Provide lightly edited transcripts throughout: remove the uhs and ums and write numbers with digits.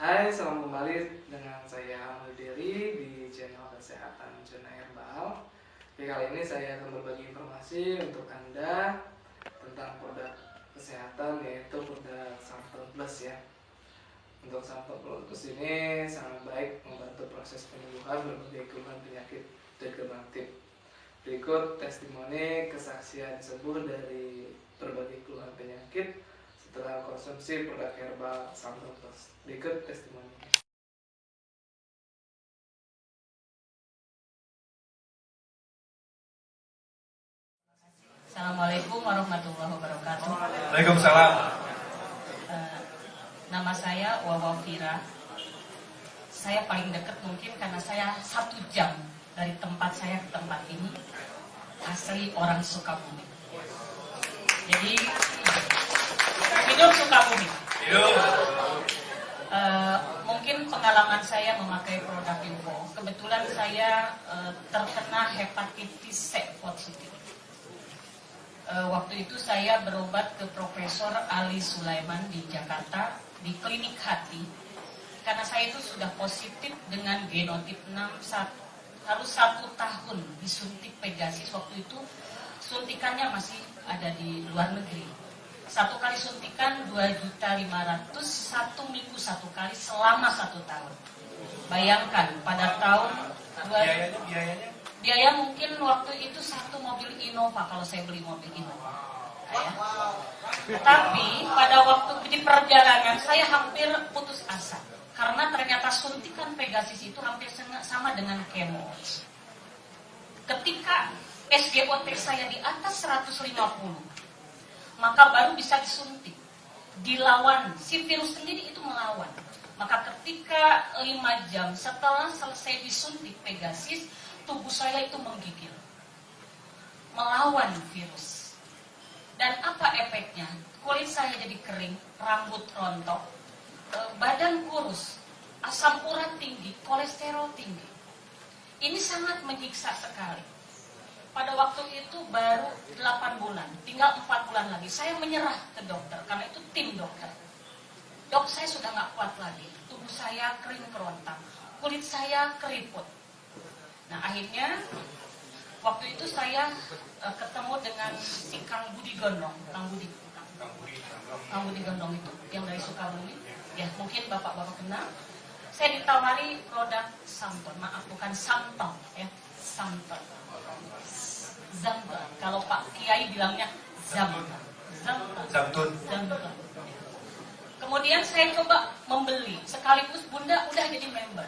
Hai, salam kembali dengan saya Ahmad Diri di channel Kesehatan Zona Herbal. Kali ini saya akan berbagi informasi untuk Anda tentang produk kesehatan, yaitu produk Santon Plus ya. Untuk Santon Plus ini sangat baik membantu proses penyembuhan berbagai keluhan penyakit degeneratif. Berikut testimoni kesaksian sembuh dari berbagai keluhan penyakit setelah konsumsi produk herbal Santon Plus. Berikut testimoni. Assalamualaikum warahmatullahi wabarakatuh. Waalaikumsalam. Nama saya Wawa Fira. Saya paling dekat mungkin karena saya 1 jam dari tempat saya ke tempat ini. Asli orang Sukabumi. Jadi hidup Sukabumi. Hidup. Mungkin pengalaman saya memakai produk Info. Kebetulan saya terkena hepatitis C positif. Waktu itu saya berobat ke Profesor Ali Sulaiman di Jakarta di klinik hati karena saya itu sudah positif dengan genotip 6, harus 1 tahun disuntik Pegasis. Waktu itu suntikannya masih ada di luar negeri. 1 kali suntikan 2.500.000, 1 minggu 1 kali selama 1 tahun. Bayangkan pada tahun biaya mungkin waktu itu 1 mobil Innova kalau saya beli mobil Innova. Ya. Tapi pada waktu di perjalanan saya hampir putus asa karena ternyata suntikan Pegasis itu hampir sama dengan kemo. Ketika SGOT saya di atas 150, maka baru bisa disuntik. Dilawan, si virus sendiri itu melawan. Maka ketika 5 jam setelah selesai disuntik Pegasis, tubuh saya itu menggigil, melawan virus. Dan apa efeknya? Kulit saya jadi kering, rambut rontok, badan kurus, asam urat tinggi, kolesterol tinggi. Ini sangat menyiksa sekali. Pada waktu itu baru 8 bulan, tinggal 4 bulan lagi. Saya menyerah ke dokter, karena itu tim dokter. Dok, saya sudah gak kuat lagi. Tubuh saya kering kerontang, kulit saya keriput. Nah akhirnya waktu itu saya ketemu dengan si Kang Budi Gondong, Kang Budi Gondong itu yang dari Sukabumi. Ya mungkin bapak-bapak kenal. Saya ditawari produk Santon, maaf bukan Santon ya, Santon. Zamton. Kalau Pak Kiai bilangnya Zamton. Kemudian saya coba membeli, sekaligus Bunda udah jadi member.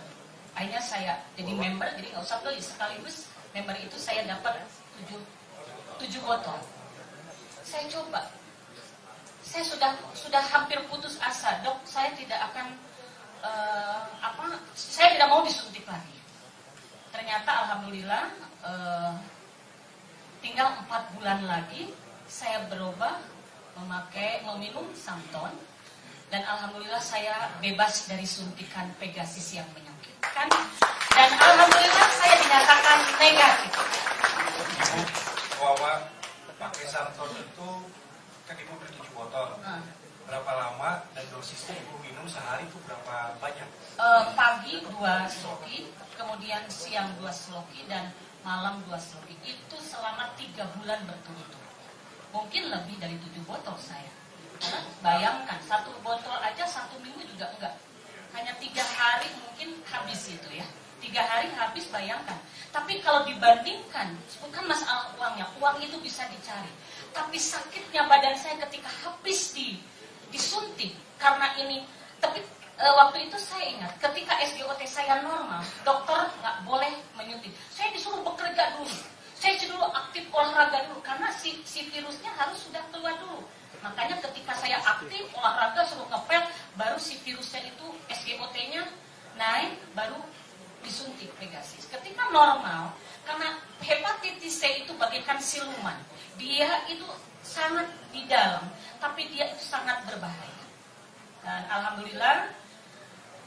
Akhirnya saya jadi member, jadi nggak usah beli, sekaligus member itu saya dapat 7 botol. Saya coba, saya sudah hampir putus asa, dok, saya tidak akan saya tidak mau disuntik lagi. Ternyata alhamdulillah tinggal 4 bulan lagi saya berubah meminum Santon, dan alhamdulillah saya bebas dari suntikan Pegasis yang menyakitkan, dan alhamdulillah saya dinyatakan negatif. Wawa pakai Santon itu kan ibu beli 7 botol. Berapa lama dan dosisnya ibu minum sehari itu berapa banyak? Pagi 2 sloki, kemudian siang 2 sloki, dan malam 2 sloki. Itu selama 3 bulan berturut-turut. Mungkin lebih dari 7 botol saya. Karena bayangkan 1 botol aja 1 minggu juga enggak. Hanya 3 hari mungkin habis itu ya. 3 hari habis, bayangkan. Tapi kalau dibandingkan, bukan masalah uangnya, uang itu bisa dicari. Tapi sakitnya badan saya ketika habis disuntik karena ini. Tapi waktu itu saya ingat, ketika SGOT saya normal, dokter nggak boleh menyuntik. Saya disuruh bekerja dulu. Saya dulu aktif olahraga dulu karena si virusnya harus sudah keluar dulu. Makanya ketika saya aktif olahraga suruh ngepel, baru si virusnya itu SGOT-nya naik, baru disuntik Pegasis. Ketika normal, karena hepatitis C itu bagaikan siluman, dia itu sangat di dalam, tapi dia itu sangat berbahaya. Dan alhamdulillah,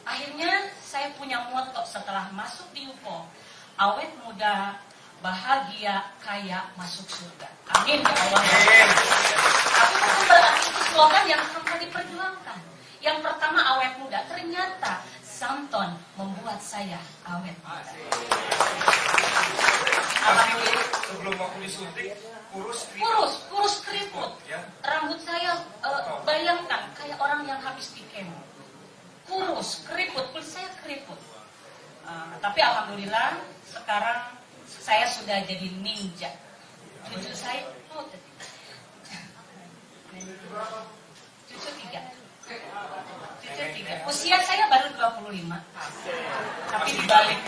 akhirnya saya punya moto setelah masuk di UFO, awet muda, bahagia, kaya, masuk surga. Amin ya Allah. Tapi bukan berarti itu slogan yang akan diperjuangkan. Yang pertama awet muda. Ternyata Samton membuat saya awet muda. Alhamdulillah. Sebelum aku disuntik, kurus Keriput. ya. Rambut saya bayangkan kayak orang yang habis di kemo. Kurus, keriput, kulit saya keriput. Tapi alhamdulillah sekarang saya sudah jadi ninja. Cucu saya, cucu tiga. Usia saya baru 25. Tapi dibalik.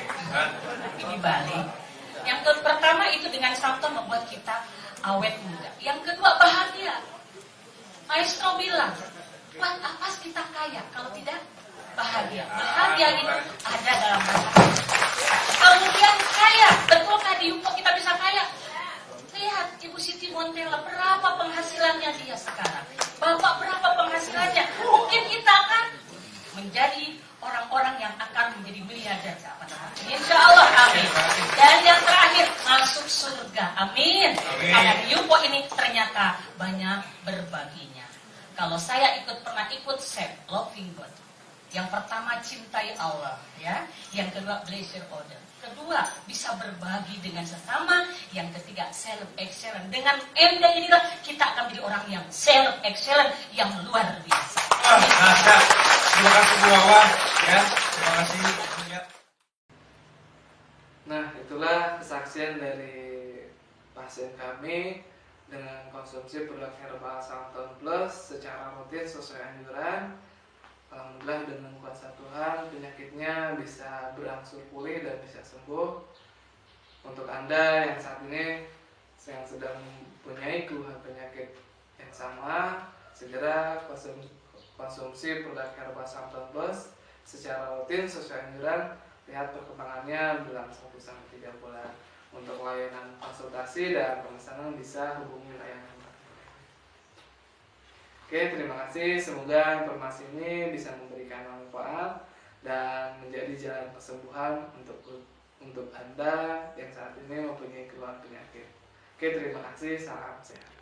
Yang pertama itu dengan Samton membuat kita awet muda. Yang kedua bahagia. Maestro bilang, buat apa kita kaya kalau tidak bahagia? Bahagia itu ada dalam bahagia. Kemudian kaya, betulkah di Yuko kita bisa kaya? Lihat Ibu Siti Montella, berapa penghasilannya dia sekarang? Bapak berapa penghasilannya? Mungkin kita akan menjadi orang-orang yang akan menjadi miliarder. Insya Allah, amin. Dan yang terakhir, masuk surga, amin. Karena di Yuko ini ternyata banyak berbaginya. Kalau saya pernah ikut SEP, Loving God. Yang pertama cintai Allah, ya. Yang kedua pleasure order. Kedua bisa berbagi dengan sesama. Yang ketiga self excellent. Dengan MD inilah kita akan menjadi orang yang self excellent yang luar biasa. Terima kasih Bu Wawa, ya. Terima kasih. Nah, itulah kesaksian dari pasien kami dengan konsumsi produk herbal Samton Plus secara rutin sesuai anjuran. Alhamdulillah dengan kuasa Tuhan penyakitnya bisa berangsur pulih dan bisa sembuh. Untuk Anda yang saat ini yang sedang mempunyai keluhan penyakit yang sama, segera konsumsi produk herbal Samton Plus secara rutin sesuai anjuran. Lihat perkembangannya dalam 1-3 bulan. Untuk layanan konsultasi dan pemesanan bisa hubungi layanan. Oke, terima kasih. Semoga informasi ini bisa memberikan manfaat dan menjadi jalan kesembuhan untuk Anda yang saat ini mempunyai keluhan penyakit. Oke, terima kasih. Salam sehat.